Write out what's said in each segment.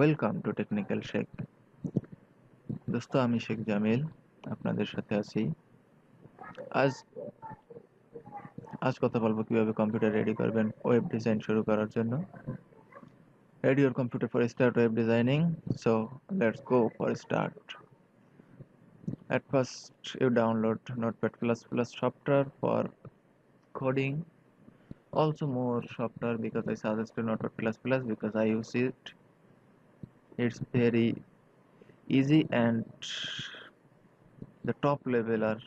Welcome to technical Sheikh. দোস্ত, আমি শেখ জামিল আপনাদের সাথে আছি। আজ আজ কথা বলবো কিভাবে কম্পিউটার রেডি করবেন ওয়েব ডিজাইন শুরু করার জন্য। Ready your computer for start web designing. So let's go for start. At first you download Notepad++ software for coding. Also more software because I suggest Notepad++ because I use it. It's very easy and the top level are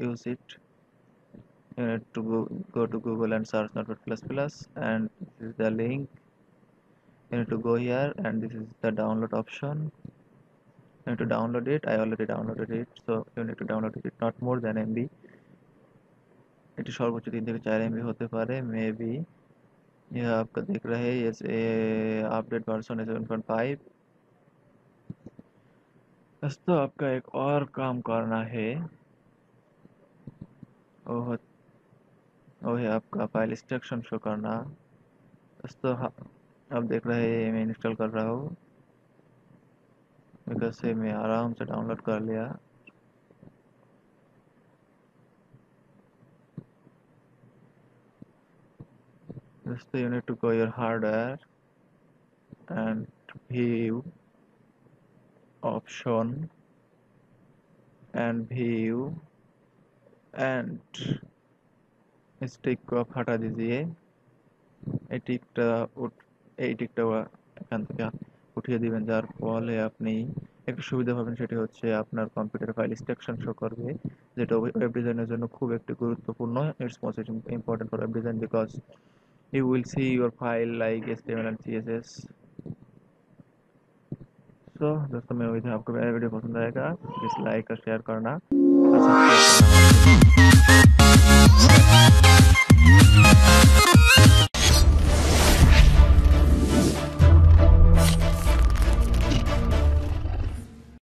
use it. You need to go to Google and search Notepad++, and this is the link. You need to go here, and this is the download option. You need to download it. I already downloaded it, so you need to download it not more than MB. এটি সর্বোচ্চ 3 থেকে 4 MB होते पारे maybe। यह आपका दिख रहा है ये अपडेट वर्जन है 7.5। दोस्तों, आपका एक और काम करना है, वो है आपका फाइल इंस्ट्रक्शन शो करना। दोस्तों, आप देख रहे हैं मैं इंस्टॉल कर रहा हूँ बिकॉज से मैं आराम से डाउनलोड कर लिया। दोस्तों, you need to go your hardware and view option and view and इस टिक को आप हटा दीजिए। এই টিকটা এখান থেকে উঠিয়ে দিবেন, যার ফলে আপনি একটু সুবিধা পাবেন। সেটি হচ্ছে আপনার কম্পিউটার ফাইল ইনস্ট্রাকশন শো করবে, যেটা ওয়েব ডিজাইনের জন্য খুব একটি গুরুত্বপূর্ণ। It's most important for web design because you will see your file like HTML and CSS। सो दोस्तों, मैं उम्मीद है आपको मेरा वीडियो पसंद आएगा। प्लीज लाइक और शेयर करना और सब्सक्राइब करना।